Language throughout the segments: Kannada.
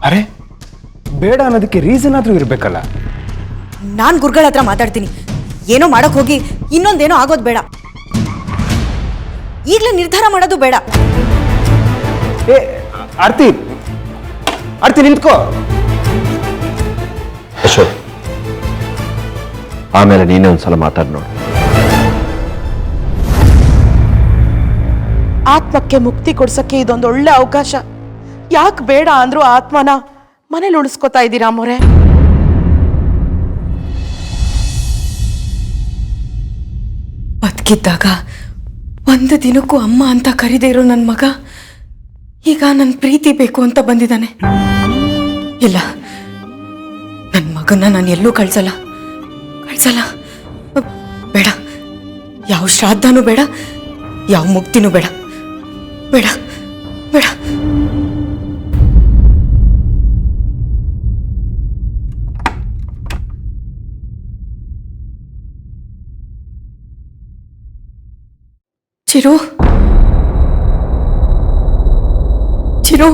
ಅರೆ ಬೇಡ ಅನ್ನೋದಕ್ಕೆ ರೀಸನ್ ಆದ್ರೂ ಇರ್ಬೇಕಲ್ಲ. ನಾನು ಗುರುಗಳ ಹತ್ರ ಮಾತಾಡ್ತೀನಿ. ಏನೋ ಮಾಡಕ್ ಹೋಗಿ ಇನ್ನೊಂದೇನೋ ಆಗೋದು ಬೇಡ. ಈಗಲೇ ನಿರ್ಧಾರ ಮಾಡೋದು ಬೇಡ. ಏ ಆರ್ತಿ, ಆರ್ತಿ ನಿಂತ್ಕೋ. ಅಶೋಕ್, ಆಮೇಲೆ ನೀನೇ ಒಂದ್ಸಲ ಮಾತಾಡ್ ನೋಡು. ಆತ್ಮಕ್ಕೆ ಮುಕ್ತಿ ಕೊಡ್ಸಕ್ಕೆ ಇದೊಂದು ಒಳ್ಳೆ ಅವಕಾಶ. ಯಾಕೆ ಬೇಡ ಅಂದ್ರೂ ಆತ್ಮನ ಮನೇಲಿ ಉಳಿಸ್ಕೊತಾ ಇದ್ದೀರಾ ಮೊರೆ? ಬದುಕಿದ್ದಾಗ ಒಂದು ದಿನಕ್ಕೂ ಅಮ್ಮ ಅಂತ ಕರೀದೇ ಇರೋ ನನ್ನ ಮಗ ಈಗ ನನ್ನ ಪ್ರೀತಿ ಬೇಕು ಅಂತ ಬಂದಿದ್ದಾನೆ. ಇಲ್ಲ, ನನ್ನ ಮಗನ ನಾನು ಎಲ್ಲೂ ಕಳ್ಸಲ್ಲ. ಬೇಡ, ಯಾವ ಶ್ರಾದ್ದನೂ ಬೇಡ, ಯಾವ ಮುಕ್ತಿನೂ ಬೇಡ. ಬೇಡ ಬೇಡ. ಚಿರು, ಚಿರು,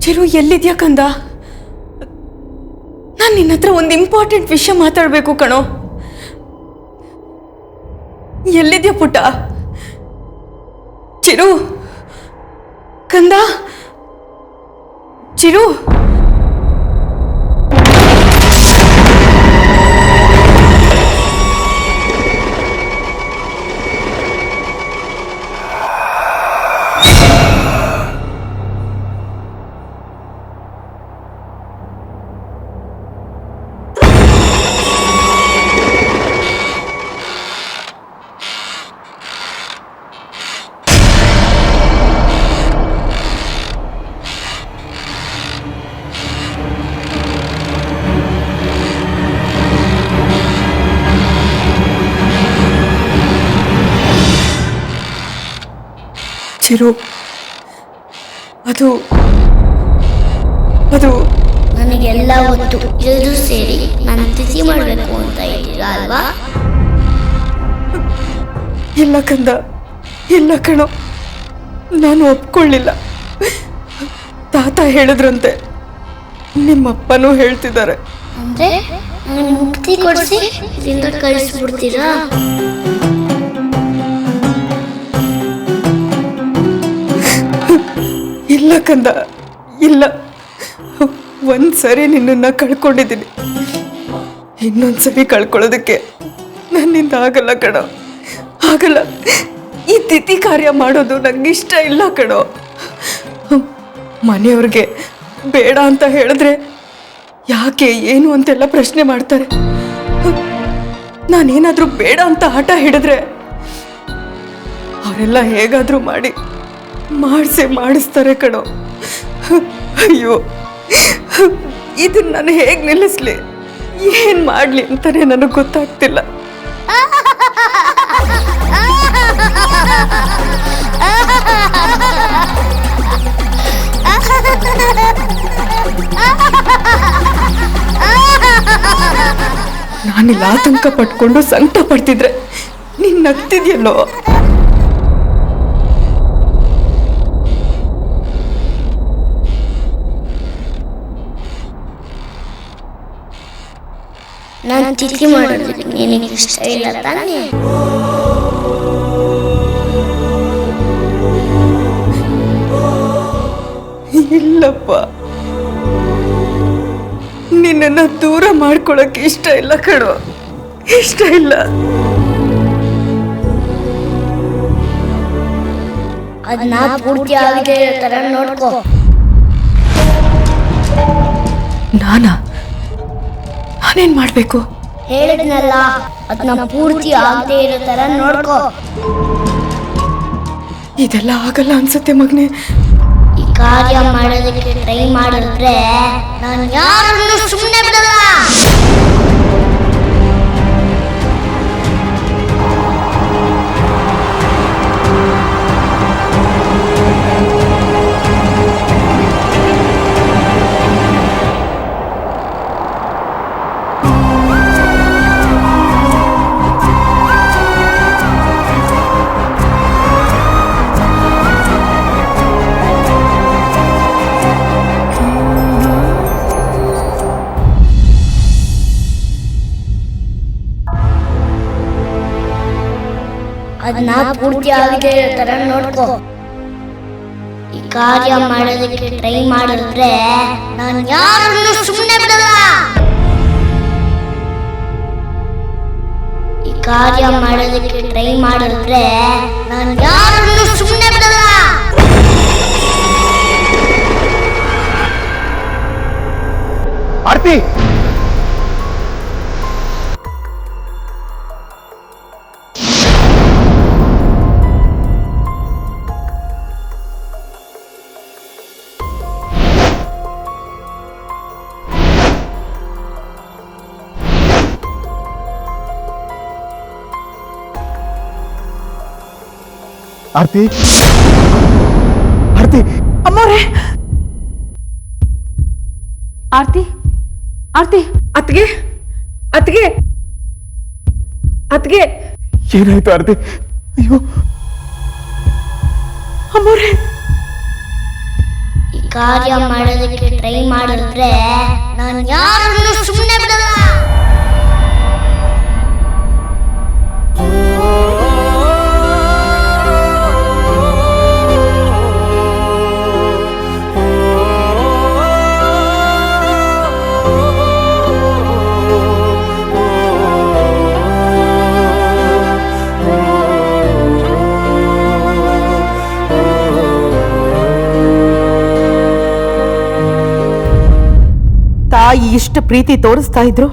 ಚಿರು, ಎಲ್ಲಿದ್ಯಾ ಕಂದ? ನಾನು ನಿನ್ನ ಹತ್ರ ಒಂದು ಇಂಪಾರ್ಟೆಂಟ್ ವಿಷಯ ಮಾತಾಡಬೇಕು ಕಣೋ. ಎಲ್ಲಿದ್ಯಾ ಪುಟ್ಟ? ಚಿರು, ಕಂದ, ಚಿರು. ಚಿರು, ಅದು ನನಗೆಲ್ಲ ಗೊತ್ತು. ಎಲ್ಲರೂ ಸೇರಿ ನಾನು ತಿಥಿ ಮಾಡಬೇಕು ಅಂತ ಇದ್ದೀರಾ ಅಲ್ವಾ? ಇಲ್ಲ ಕಂದ, ಇಲ್ಲ ಕಣೋ, ನಾನು ಒಪ್ಕೊಳ್ಳಿಲ್ಲ. ತಾತ ಹೇಳಿದ್ರಂತೆ, ನಿಮ್ಮಪ್ಪನೂ ಹೇಳ್ತಿದ್ದಾರೆ. ಅಂದ್ರೆ ನನಗೆ ಮುಕ್ತಿ ಕೊಡಿಸಿ ಇದರಿಂದ ಕಳಿಸ್ಬಿಡ್ತೀರಾ? ಇಲ್ಲ ಕಂದ, ಇಲ್ಲ. ಒಂದ್ಸರಿ ನಿನ್ನನ್ನು ಕಳ್ಕೊಂಡಿದ್ದೀನಿ, ಇನ್ನೊಂದ್ಸರಿ ಕಳ್ಕೊಳ್ಳೋದಕ್ಕೆ ನನ್ನಿಂದ ಆಗಲ್ಲ ಕಣೋ, ಆಗಲ್ಲ. ಈ ತಿಥಿ ಕಾರ್ಯ ಮಾಡೋದು ನಂಗೆ ಇಷ್ಟ ಇಲ್ಲ ಕಣೋ. ಮನೆಯವ್ರಿಗೆ ಬೇಡ ಅಂತ ಹೇಳಿದ್ರೆ ಯಾಕೆ ಏನು ಅಂತೆಲ್ಲ ಪ್ರಶ್ನೆ ಮಾಡ್ತಾರೆ. ನಾನೇನಾದರೂ ಬೇಡ ಅಂತ ಹಠ ಹಿಡಿದ್ರೆ ಅವರೆಲ್ಲ ಹೇಗಾದರೂ ಮಾಡಿಸ್ತಾರೆ ಕಣೋ. ಅಯ್ಯೋ, ಇದನ್ನ ನಾನು ಹೇಗೆ ನಿಲ್ಲಿಸ್ಲಿ, ಏನ್ ಮಾಡ್ಲಿ ಅಂತಾನೆ ನನಗೆ ಗೊತ್ತಾಗ್ತಿಲ್ಲ. ನಾನಿಲ್ಲ ಆತಂಕ ಪಟ್ಕೊಂಡು ಸಂಕಟ ಪಡ್ತಿದ್ರೆ ನೀನ್ ನಗ್ತಿದ್ಯಲ್ಲೋ. ನಾನು ತಿಥಿ ಮಾಡೋದಕ್ಕೆ ನಿನಗೆ ಇಷ್ಟ ಇಲ್ಲ ತಾನೇ? ಇಲ್ಲಪ್ಪ, ನಿನ್ನನ್ನ ದೂರ ಮಾಡ್ಕೊಳಕ್ಕೆ ಇಷ್ಟ ಇಲ್ಲ ಕಣೋ, ಇಷ್ಟ ಇಲ್ಲ. ಅದನ್ನ ಪೂರ್ತಿ ಆಗದೆ ಇರೋ ತರ ನೋಡ್ಕೋ. ನಾನೇನ್ ಮಾಡ್ಬೇಕು? ಹೇಳಿದ್ನಲ್ಲ, ಅದನ್ನ ಪೂರ್ತಿ ಆಗದೆ ಇರೋ ತರ ನೋಡ್ಕೋ. ಇದೆಲ್ಲ ಆಗಲ್ಲ ಅನ್ಸುತ್ತೆ ಮಗನೇ. ಈ ಕಾರ್ಯ ಮಾಡೋದಕ್ಕೆ ಟ್ರೈ ಮಾಡಿದ್ರೆ ನಾನು ಯಾರನ್ನು ಸುಮ್ಮನೆ ಬಿಡಲ್ಲ. ನನ್ನ ಪೂರ್ತಿ ಆಗದೆ ಇರೋ ತರ ನೋಡ್ಕೋ. ಈ ಕಾರ್ಯ ಮಾಡೋದಕ್ಕೆ ಟ್ರೈ ಮಾಡಿದ್ರೆ ನಾನು ಯಾರನ್ನು ಸುಮ್ಮನೆ ಬಿಡಲ್ಲ. ಈ ಕಾರ್ಯ ಮಾಡೋದಕ್ಕೆ ಟ್ರೈ ಮಾಡಿದ್ರೆ ನಾನು ಯಾರನ್ನು ಸುಮ್ಮನೆ ಬಿಡಲ್ಲ. ಆರ್ತಿ, ಆರ್ತಿ, ಆರ್ತಿ, ಅಮ್ಮೋರೆ, ಆರ್ತಿ, ಆರ್ತಿ, ಅತ್ಗೆ, ಅತ್ಗೆ, ಅತ್ಗೆ, ಏನಾಯ್ತು ಆರ್ತಿ? ಅಯ್ಯೋ ಅಮ್ಮೋರೆ, ಈ ಕಾರ್ಯ ಮಾಡೋದಕ್ಕೆ ಟ್ರೈ ಮಾಡಿದ್ರೆ ನಾನು ಯಾರನ್ನು ಸುಮ್ಮನೆ ಬಿಡಲ್ಲ. ತಾಯಿ ಇಷ್ಟು ಪ್ರೀತಿ ತೋರಿಸ್ತಾ ಇದ್ರು,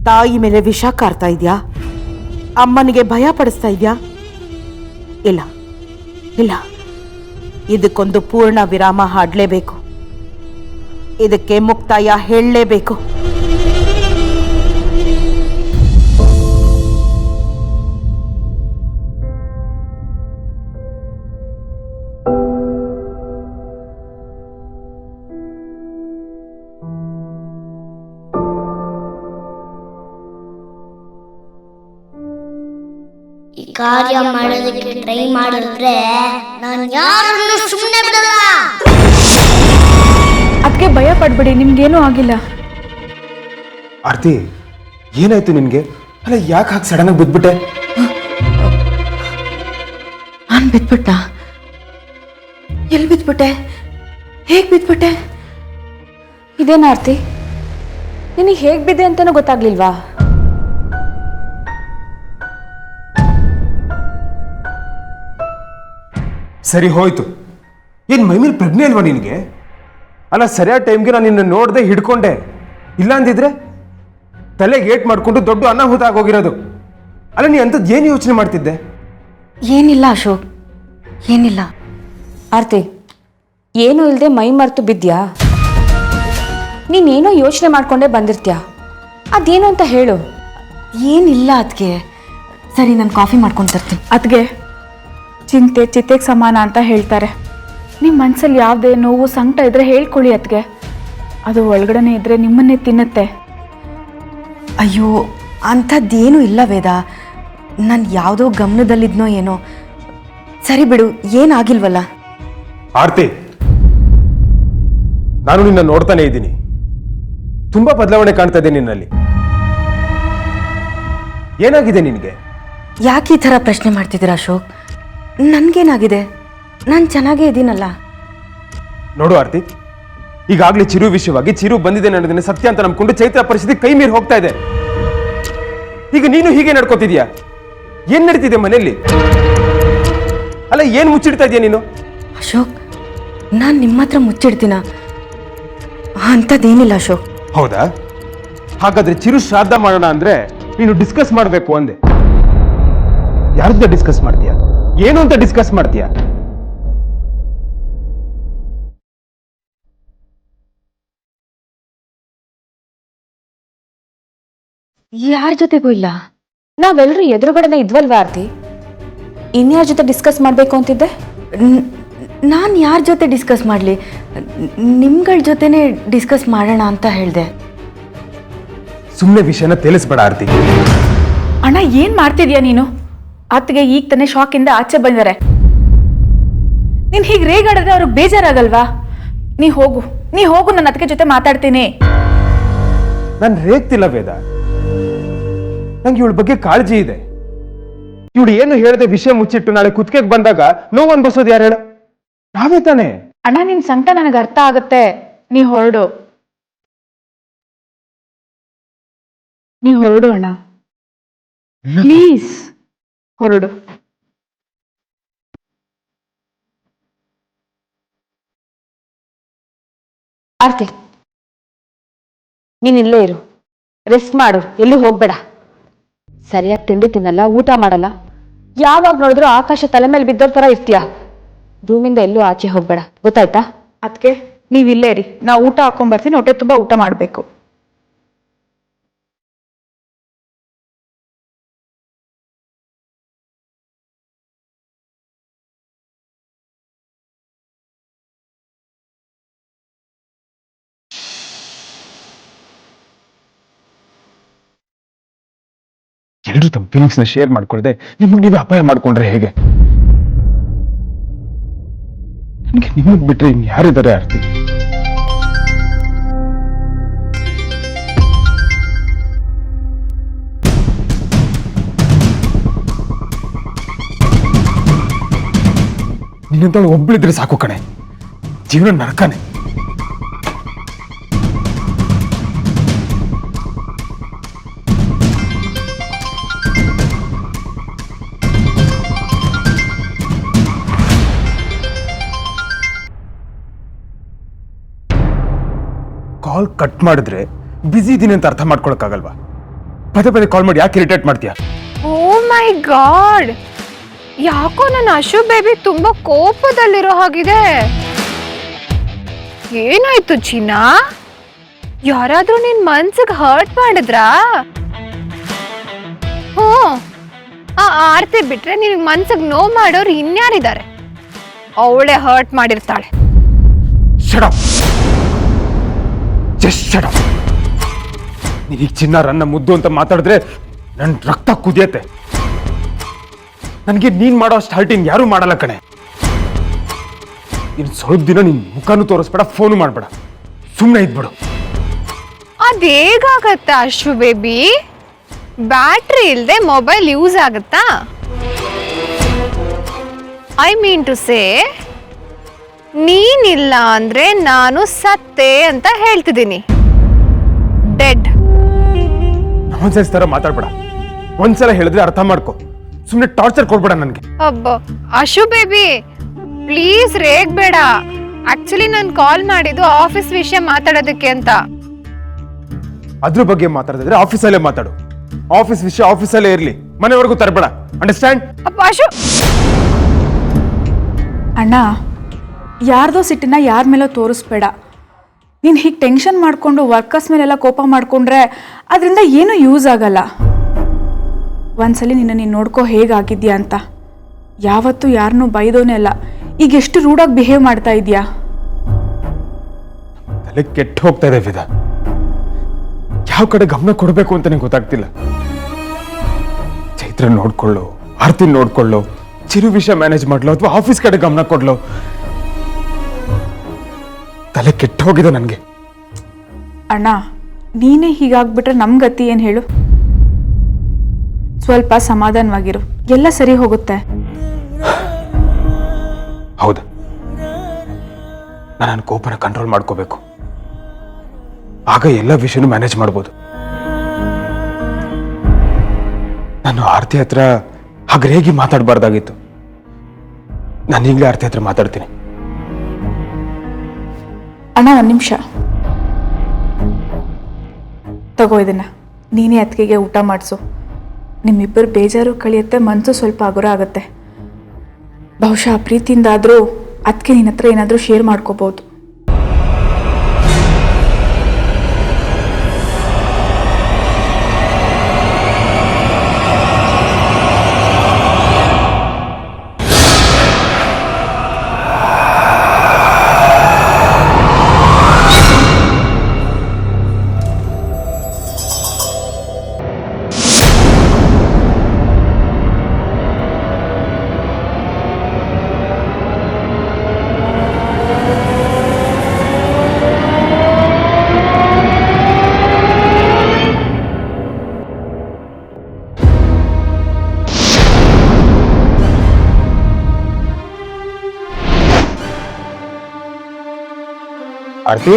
ತಾಯಿ ಮೇಲೆ ವಿಷ ಕಾರ್ತಾ ಇದ್ಯಾ? ಅಮ್ಮನಿಗೆ ಭಯ ಪಡಿಸ್ತಾ ಇದ್ಯಾ? ಇಲ್ಲ ಇಲ್ಲ, ಇದಕ್ಕೊಂದು ಪೂರ್ಣ ವಿರಾಮ ಹಾಡಲೇಬೇಕು. ಇದಕ್ಕೆ ಮುಕ್ತಾಯ ಹೇಳಲೇಬೇಕು. ಈ ಕಾರ್ಯ ಮಾಡೋದಕ್ಕೆ ಟ್ರೈ ಮಾಡಿದ್ರೆ ನಾನು ಯಾರನ್ನು ಸುಮ್ಮನೆ ಬಿಡಲ್ಲ. ಅದಕ್ಕೆ ಭಯ ಪಡ್ಬೇಡಿ, ನಿಮ್ಗೇನೂ ಆಗಿಲ್ಲ. ಆರ್ತಿ, ಏನಾಯ್ತು ನಿನ್ಗೆ? ಅಲ್ಲ, ಯಾಕೆ ಹಾಗೆ ಸಡನ್ ಆಗಿ ಬಿದ್ಬಿಟ್ಟೆ? ನಾನು ಬಿದ್ಬಿಟ್ಟ? ಎಲ್ಲಿ ಬಿದ್ಬಿಟ್ಟೆ? ಹೇಗೆ ಬಿದ್ಬಿಟ್ಟೆ? ಇದೇನ ಆರ್ತಿ, ನಿನಗೆ ಹೇಗೆ ಬಿದ್ದೆ ಅಂತನೂ ಗೊತ್ತಾಗ್ಲಿಲ್ವಾ? ಸರಿ ಹೋಯ್ತು. ಏನ್ ಮೈಮೇಲೆ ಪ್ರಜ್ಞೆ ಅಲ್ವಾ ನಿನಗೆ? ಅಲ್ಲ, ಸರಿಯಾದ ಟೈಮ್ಗೆ ನಾನು ನಿನ್ನ ನೋಡ್ದೆ ಹಿಡ್ಕೊಂಡೆ. ಇಲ್ಲ ಅಂದಿದ್ರೆ ತಲೆಗೆ ಏಟ್ ಮಾಡ್ಕೊಂಡು ದೊಡ್ಡ ಅನಾಹುತ ಆಗೋಗಿರೋದು. ಅಲ್ಲ, ನೀ ಅಂಥದ್ದು ಏನು ಯೋಚನೆ ಮಾಡ್ತಿದ್ದೆ? ಏನಿಲ್ಲ ಅಶೋಕ್, ಏನಿಲ್ಲ. ಆರ್ತಿ, ಏನೂ ಇಲ್ಲದೆ ಮೈ ಮರೆತು ಬಿದ್ಯಾ? ನೀನೇನೋ ಯೋಚನೆ ಮಾಡ್ಕೊಂಡೇ ಬಂದಿರ್ತೀಯ. ಅದೇನು ಅಂತ ಹೇಳು. ಏನಿಲ್ಲ ಅದಕ್ಕೆ. ಸರಿ, ನಾನು ಕಾಫಿ ಮಾಡ್ಕೊಂಡು ತರ್ತೀನಿ. ಅದ್ಗೆ ಚಿಂತೆ ಚಿತೆಗೆ ಸಮಾನ ಅಂತ ಹೇಳ್ತಾರೆ. ನಿಮ್ಮ ಮನಸ್ಸಲ್ಲಿ ಯಾವುದೇ ನೋವು ಸಂಕಟ ಇದ್ರೆ ಹೇಳ್ಕೊಳ್ಳಿ ಅದ್ಗೆ. ಅದು ಒಳಗಡೆನೆ ಇದ್ರೆ ನಿಮ್ಮನ್ನೇ ತಿನ್ನುತ್ತೆ. ಅಯ್ಯೋ, ಅಂಥದ್ದೇನೂ ಇಲ್ಲ ವೇದ. ನಾನು ಯಾವುದೋ ಗಮನದಲ್ಲಿದ್ನೋ ಏನೋ. ಸರಿ ಬಿಡು, ಏನಾಗಿಲ್ವಲ್ಲ. ಆರ್ತಿ, ನಾನು ನಿನ್ನ ನೋಡ್ತಾನೆ ಇದ್ದೀನಿ. ತುಂಬಾ ಬದಲಾವಣೆ ಕಾಣ್ತಾ ಇದೆ ನಿನ್ನಲ್ಲಿ. ಏನಾಗಿದೆ ನಿನಗೆ? ಯಾಕೆ ಈ ಥರ ಪ್ರಶ್ನೆ ಮಾಡ್ತಿದ್ದೀರಾ ಅಶೋಕ್? ನನಗೇನಾಗಿದೆ? ನಾನು ಚೆನ್ನಾಗೇ ಇದ್ದೀನಲ್ಲ. ನೋಡು ಆರ್ತಿ, ಈಗಾಗಲೇ ಚಿರು ವಿಷಯವಾಗಿ ಚಿರು ಬಂದಿದೆ ಅನ್ನೋದನ್ನ ಸತ್ಯ ಅಂತ ನಂಬ್ಕೊಂಡು ಚೈತ್ರ ಪರಿಸ್ಥಿತಿ ಕೈ ಮೀರಿ ಹೋಗ್ತಾ ಇದೆ. ಈಗ ನೀನು ಹೀಗೆ ನಡ್ಕೋತಿದ್ಯಾ? ಏನ್ ನಡೀತಿದೆ ಮನೆಯಲ್ಲಿ? ಅಲ್ಲ, ಏನ್ ಮುಚ್ಚಿಡ್ತಾ ಇದೀಯ ನೀನು? ಅಶೋಕ್, ನಾನು ನಿಮ್ಮ ಹತ್ರ ಮುಚ್ಚಿಡ್ತೀನ? ಅಂಥದ್ದೇನಿಲ್ಲ ಅಶೋಕ್. ಹೌದಾ? ಹಾಗಾದ್ರೆ ಚಿರು ಶ್ರಾದ್ದ ಮಾಡೋಣ ಅಂದ್ರೆ ನೀನು ಡಿಸ್ಕಸ್ ಮಾಡಬೇಕು ಅಂದೆ. ಯಾರ್ದ ಡಿಸ್ಕಸ್ ಮಾಡ್ತೀಯಾ? ಏನು ಅಂತ ಡಿಸ್ಕಸ್ ಮಾಡ್ತೀಯಾ? ಯಾರ ಜೊತೆಗೂ ಇಲ್ಲ. ನಾವೆಲ್ಲರೂ ಎದುರುಗಡೆನೆ ಇದ್ವಲ್ವಾ ಆರ್ತಿ? ಇನ್ಯಾರ ಜೊತೆ ಡಿಸ್ಕಸ್ ಮಾಡಬೇಕು ಅಂತಿದ್ದೆ? ನಾನು ಯಾರ ಜೊತೆ ಡಿಸ್ಕಸ್ ಮಾಡಲಿ? ನಿಮ್ಗಳ ಜೊತೆನೇ ಡಿಸ್ಕಸ್ ಮಾಡೋಣ ಅಂತ ಹೇಳಿದೆ. ಸುಮ್ಮನೆ ವಿಷಯನ ತಿಳಿಸ್ಬೇಡ ಆರ್ತಿ. ಅಣ್ಣ, ಏನ್ ಮಾಡ್ತಿದ್ಯಾ ನೀನು? ಅತ್ತಿಗೆ ಈಗ ತಾನೇ ಶಾಕಿಂದ ಆಚೆ ಬಂದಿದ್ದಾರೆ. ನೀನ್ ಹೀಗೆ ರೇಗಾಡಿದ್ರೆ ಅವ್ರಿಗೆ ಬೇಜಾರಾಗಲ್ವಾ? ನೀ ಹೋಗು, ನನ್ನ ಅತ್ತಿಗೆ ಜೊತೆ ಮಾತಾಡ್ತೀನಿ. ನಾನು ರೇಗ್ತಿಲ್ಲ ವೇದ. ನಂಗೆ ಇವಳ ಬಗ್ಗೆ ಕಾಳಜಿ ಇದೆ. ಇವಳು ಏನು ಹೇಳದೆ ವಿಷಯ ಮುಚ್ಚಿಟ್ಟು ನಾಳೆ ಕುತ್ತಿಗೆಗೆ ಬಂದಾಗ ನೋವು ಅನ್ಬಸೋದು ಯಾರು ಹೇಳ? ನಾವೇ ತಾನೇ. ಅಣ್ಣ ನಿನ್ ಸಂಕಟ ನನಗೆ ಅರ್ಥ ಆಗತ್ತೆ. ನೀ ಹೊರಡು ಅಣ್ಣ, ಪ್ಲೀಸ್ ಹೊರಡು. ಆರ್ತಿ, ನೀನ್ ಇಲ್ಲೇ ಇರು, ರೆಸ್ಟ್ ಮಾಡು, ಎಲ್ಲೂ ಹೋಗ್ಬೇಡ. ಸರಿಯಾಗಿ ತಿಂಡಿ ತಿನ್ನಲ್ಲ, ಊಟ ಮಾಡಲ್ಲ, ಯಾವಾಗ ನೋಡಿದ್ರು ಆಕಾಶ ತಲೆ ಮೇಲೆ ಬಿದ್ದೋರ್ ತರ ಇರ್ತೀಯ. ರೂಮಿಂದ ಎಲ್ಲೂ ಆಚೆ ಹೋಗ್ಬೇಡ, ಗೊತ್ತಾಯ್ತಾ? ಅದಕ್ಕೆ ನೀವ್ ಇಲ್ಲೇ ಇರಿ, ನಾ ಊಟ ಹಾಕೊಂಡ್ ಬರ್ತೀನಿ. ಹೊಟ್ಟೆ ತುಂಬಾ ಊಟ ಮಾಡ್ಬೇಕು. ಎಲ್ಲರೂ ತಮ್ಮ ಫೀಲಿಂಗ್ಸ್ನ ಶೇರ್ ಮಾಡ್ಕೊಳ್ದೆ ನಿಮಗೆ ನೀವೇ ಅಪಾಯ ಮಾಡ್ಕೊಂಡ್ರೆ ಹೇಗೆ? ನನಗೆ ನಿಮ್ಮನ್ನು ಬಿಟ್ರೆ ಇನ್ನು ಯಾರಿದ್ದಾರೆ ಆರ್ತಿ? ನಿನ್ನಂತವಳು ಒಬ್ಬಳಿದ್ರೆ ಸಾಕು ಕಣೆ, ಜೀವನ ನರಕನೆ. ಕಾಲ್ ಕಟ್ ಮಾಡಿದ್ರೆ ಬಿಸಿ ಇದೀನಿ ಅಂತ ಅರ್ಥ ಮಾಡ್ಕೊಳಕ್ಕಾಗಲ್ವಾ? ಪದೇ ಪದೇ ಕಾಲ್ ಮಾಡಿ ಯಾಕೆ ಇರಿಟೇಟ್ ಮಾಡ್ತೀಯಾ? ಓ ಮೈ ಗಾಡ್, ಯಾಕೋ ನನ್ನ ಅಶು ಬೇಬಿ ತುಂಬಾ ಕೋಪದಲ್ಲಿರೋ ಹಾಗಿದೆ. ಏನಾಯ್ತು ಚಿನ್ನ? ಯಾರಾದ್ರೂ ನಿನ್ ಮನ್ಸಿಗೆ ಹರ್ಟ್ ಮಾಡಿದ್ರಾ? ಹ್ಞೂ, ಆ ಆರ್ತಿ ಬಿಟ್ರೆ ನಿನ್ ಮನ್ಸಿಗೆ ನೋವು ಮಾಡೋರು ಇನ್ಯಾರಿದ್ದಾರೆ? ಅವಳೇ ಹರ್ಟ್ ಮಾಡಿರ್ತಾಳೆ. Shut up, just shut up. ನೀನೀಗ ಚಿನ್ನ ರನ್ನ ಮುದ್ದು ಅಂತ ಮಾತಾಡಿದ್ರೆ ನನ್ನ ರಕ್ತ ಕುದಿಯತ್ತೆ. ನನಗೆ ನೀನ್ ಮಾಡೋ ಅಷ್ಟು ಹರ್ಟ್ ಯಾರು ಮಾಡಲ್ಲ ಕಣೆ. ಇನ್ನು ಸ್ವಲ್ಪ ದಿನ ನಿನ್ ಮುಖನೂ ತೋರಿಸ್ಬೇಡ, ಫೋನು ಮಾಡ್ಬೇಡ, ಸುಮ್ಮನೆ ಇದ್ಬಿಡು. ಅದೇಗಾಗತ್ತ ಅಶು ಬೇಬಿ? ಬ್ಯಾಟ್ರಿ ಇಲ್ಲದೆ ಮೊಬೈಲ್ ಯೂಸ್ ಆಗುತ್ತಾ? ಐ ಮೀನ್ ಟು ಸೇ, ನೀನಿಲ್ಲ ಅಂದ್ರೆ ನಾನು ಸತ್ತೆ ಅಂತ ಹೇಳ್ತಿದ್ದೀನಿ. ಡೆಡ್. ನಾನ್ಸೆನ್ಸ್ ತರ ಮಾತಾಡ್ಬೇಡ. ಒಂದ್ಸಲ ಹೇಳಿದ್ರೆ ಅರ್ಥ ಮಾಡ್ಕೊ, ಸುಮ್ಮನೆ ಟಾರ್ಚರ್ ಕೊಡ್ಬೇಡ ನನಗೆ. ಅಬ್ಬ ಅಶು ಬೇಬಿ, ಪ್ಲೀಸ್ ರೇಗ್ಬೇಡ. ಆಕ್ಚುಲಿ ನಾನು ಕಾಲ್ ಮಾಡಿದ್ದು ಆಫೀಸ್ ವಿಷಯ ಮಾತಾಡೋದಕ್ಕೆ ಅಂತ. ಅದ್ರ ಬಗ್ಗೆ ಮಾತಾಡಿದ್ರೆ ಆಫೀಸಲ್ಲೇ ಮಾತಾಡು. ಆಫೀಸ್ ವಿಷಯ ಆಫೀಸಲ್ಲೇ ಇರ್ಲಿ, ಮನೆವರೆಗೂ ತರಬೇಡ. ಅಂಡರ್ಸ್ಟ್ಯಾಂಡ್? ಅಪ್ಪ ಅಶು. ಅಣ್ಣ, ಯಾರ್ದೋ ಸಿಟ್ಟಿನ ಯಾರ ಮೇಲೋ ತೋರಿಸ್ಬೇಡ. ನೀನು ಹೀಗೆ ಟೆನ್ಷನ್ ಮಾಡಿಕೊಂಡು ವರ್ಕರ್ಸ್ ಮೇಲೆಲ್ಲ ಕೋಪ ಮಾಡಿಕೊಂಡ್ರೆ ಅದರಿಂದ ಏನೂ ಯೂಸ್ ಆಗಲ್ಲ. ಒಂದ್ಸಲಿ ನೀನು ನೋಡ್ಕೋ ಹೇಗಾಗಿದ್ಯಾ ಅಂತ. ಯಾವತ್ತೂ ಯಾರನ್ನೂ ಬೈದೋನೇ ಅಲ್ಲ, ಈಗ ಎಷ್ಟು ರೂಢಾಗಿ ಬಿಹೇವ್ ಮಾಡ್ತಾ ಇದೆಯಾ. ತಲೆ ಕೆಟ್ಟು ಹೋಗ್ತಾ ಇದೆ ವಿಧ. ಯಾವ ಕಡೆ ಗಮನ ಕೊಡಬೇಕು ಅಂತ ನಂಗೆ ಗೊತ್ತಾಗ್ತಿಲ್ಲ. ಚೈತ್ರ ನೋಡ್ಕೊಳ್ಳೋ, ಆರ್ತಿ ನೋಡ್ಕೊಳ್ಳೋ, ಚಿರು ವಿಷಯ ಮ್ಯಾನೇಜ್ ಮಾಡ್ಲೋ ಅಥವಾ ಆಫೀಸ್ ಕಡೆ ಗಮನ ಕೊಡ್ಲೋ, ತಲೆ ಕೆಟ್ಟು ಹೋಗಿದೆ ನನಗೆ. ಅಣ್ಣ, ನೀನೇ ಹೀಗಾಗ್ಬಿಟ್ರೆ ನಮ್ಮ ಗತಿ ಏನು ಹೇಳು? ಸ್ವಲ್ಪ ಸಮಾಧಾನವಾಗಿರು, ಎಲ್ಲ ಸರಿ ಹೋಗುತ್ತೆ. ಹೌದು, ನಾನು ನನ್ನ ಕೋಪನ ಕಂಟ್ರೋಲ್ ಮಾಡ್ಕೋಬೇಕು. ಆಗ ಎಲ್ಲ ವಿಷಯನೂ ಮ್ಯಾನೇಜ್ ಮಾಡ್ಬೋದು. ನಾನು ಆರ್ತಿ ಹತ್ರ ಹಾಗೆ ಹೇಗೆ ಮಾತಾಡಬಾರ್ದಾಗಿತ್ತು. ನಾನು ಈಗಲೇ ಆರ್ತಿ ಹತ್ರ ಮಾತಾಡ್ತೀನಿ. ಅಣ್ಣ, ಒಂದು ನಿಮಿಷ ತಗೋ ಇದನ್ನ. ನೀನೇ ಅತ್ತಿಗೆಗೆ ಊಟ ಮಾಡಿಸು. ನಿಮ್ಮಿಬ್ಬರು ಬೇಜಾರು ಕಳಿಯುತ್ತೆ, ಮನಸ್ಸು ಸ್ವಲ್ಪ ಹಗುರ ಆಗುತ್ತೆ. ಬಹುಶಃ ಆ ಪ್ರೀತಿಯಿಂದಾದರೂ ಅದಕ್ಕೆ ನಿನ್ನ ಹತ್ರ ಏನಾದರೂ ಶೇರ್ ಮಾಡ್ಕೋಬೋದು. ಆರತಿ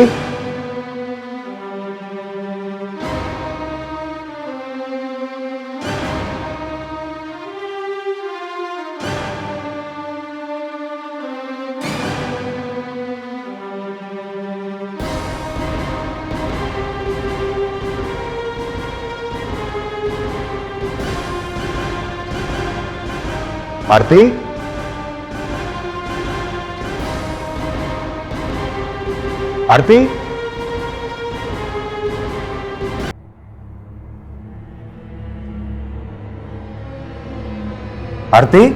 ಆರತಿ ಆರತಿ ಆರತಿ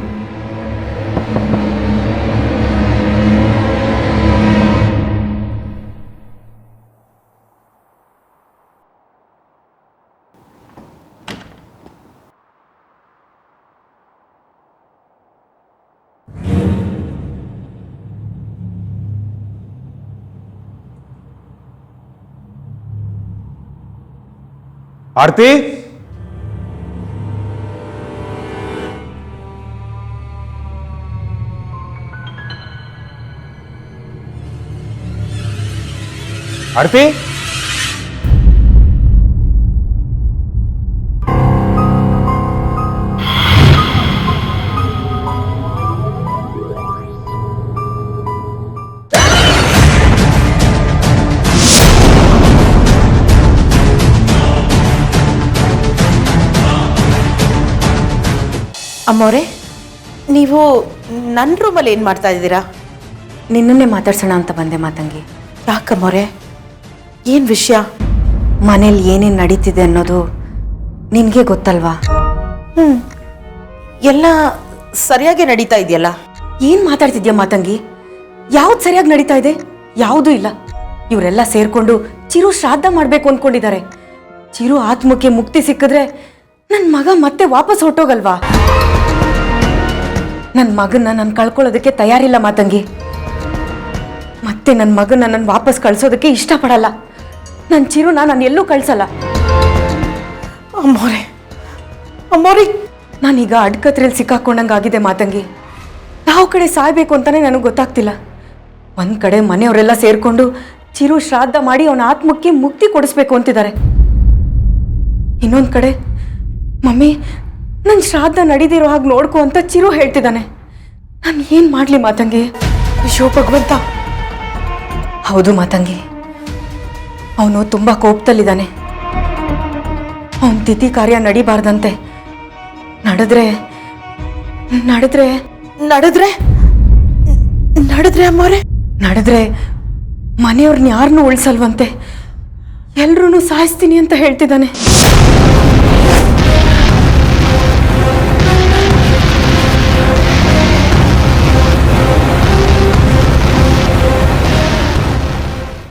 ಆರತಿ ಆರತಿ ಅಮ್ಮೋರೆ, ನೀವು ನನ್ನ ರೂಮಲ್ಲಿ ಏನು ಮಾಡ್ತಾ ಇದ್ದೀರಾ? ನಿನ್ನನ್ನೇ ಮಾತಾಡ್ಸೋಣ ಅಂತ ಬಂದೆ ಮಾತಂಗಿ. ಯಾಕಮ್ಮೋರೆ, ಏನು ವಿಷಯ? ಮನೇಲಿ ಏನೇನು ನಡೀತಿದೆ ಅನ್ನೋದು ನಿನಗೆ ಗೊತ್ತಲ್ವಾ? ಎಲ್ಲ ಸರಿಯಾಗಿ ನಡೀತಾ ಇದೆಯಲ್ಲ? ಏನ್ ಮಾತಾಡ್ತಿದ್ಯಾ ಮಾತಂಗಿ? ಯಾವ್ದು ಸರಿಯಾಗಿ ನಡೀತಾ ಇದೆ? ಯಾವುದೂ ಇಲ್ಲ. ಇವರೆಲ್ಲ ಸೇರ್ಕೊಂಡು ಚಿರು ಶ್ರಾದ್ದ ಮಾಡ್ಬೇಕು ಅನ್ಕೊಂಡಿದ್ದಾರೆ. ಚಿರು ಆತ್ಮಕ್ಕೆ ಮುಕ್ತಿ ಸಿಕ್ಕಿದ್ರೆ ನನ್ನ ಮಗ ಮತ್ತೆ ವಾಪಸ್ ಹೊರಟೋಗಲ್ವಾ? ನನ್ನ ಮಗನ್ನ ನಾನು ಕಳ್ಕೊಳ್ಳೋದಕ್ಕೆ ತಯಾರಿಲ್ಲ ಮಾತಂಗಿ. ಮತ್ತೆ ನನ್ನ ಮಗನ ನನ್ನ ವಾಪಸ್ ಕಳ್ಸೋದಕ್ಕೆ ಇಷ್ಟಪಡಲ್ಲ. ನನ್ನ ಚಿರುನ ನಾನು ಎಲ್ಲೂ ಕಳ್ಸಲ್ಲ. ಅಮ್ಮೋರೆ, ಅಮ್ಮೋರಿ, ನಾನೀಗ ಅಡ್ಕತ್ರೆಯಲ್ಲಿ ಸಿಕ್ಕಾಕೊಂಡಂಗಾಗಿದೆ ಮಾತಂಗಿ. ಯಾವ ಕಡೆ ಸಾಯ್ಬೇಕು ಅಂತಾನೆ ನನಗೆ ಗೊತ್ತಾಗ್ತಿಲ್ಲ. ಒಂದ್ ಕಡೆ ಮನೆಯವರೆಲ್ಲ ಸೇರ್ಕೊಂಡು ಚಿರು ಶ್ರಾದ್ದ ಮಾಡಿ ಅವನ ಆತ್ಮಕ್ಕೆ ಮುಕ್ತಿ ಕೊಡಿಸ್ಬೇಕು ಅಂತಿದ್ದಾರೆ. ಇನ್ನೊಂದ್ ಕಡೆ ಮಮ್ಮಿ ನನ್ನ ಶ್ರಾದ್ದ ನಡೀದಿರೋ ಹಾಗೆ ನೋಡ್ಕೊ ಅಂತ ಚಿರು ಹೇಳ್ತಿದ್ದಾನೆ. ನಾನು ಏನ್ ಮಾಡ್ಲಿ ಮಾತಂಗಿ? ಅಯ್ಯೋ ಭಗವಂತ. ಹೌದು ಮಾತಂಗಿ, ಅವನು ತುಂಬಾ ಕೋಪದಲ್ಲಿದ್ದಾನೆ. ಅವನ ತಿಥಿ ಕಾರ್ಯ ನಡಿಬಾರ್ದಂತೆ. ನಡೆದ್ರೆ ನಡೆದ್ರೆ ನಡೆದ್ರೆ ನಡೆದ್ರೆ ಅಮ್ಮೋರೆ, ನಡೆದ್ರೆ ಮನೆಯವ್ರನ್ನ ಯಾರನ್ನೂ ಉಳಿಸಲ್ವಂತೆ. ಎಲ್ರೂ ಸಾಯಿಸ್ತೀನಿ ಅಂತ ಹೇಳ್ತಿದ್ದಾನೆ.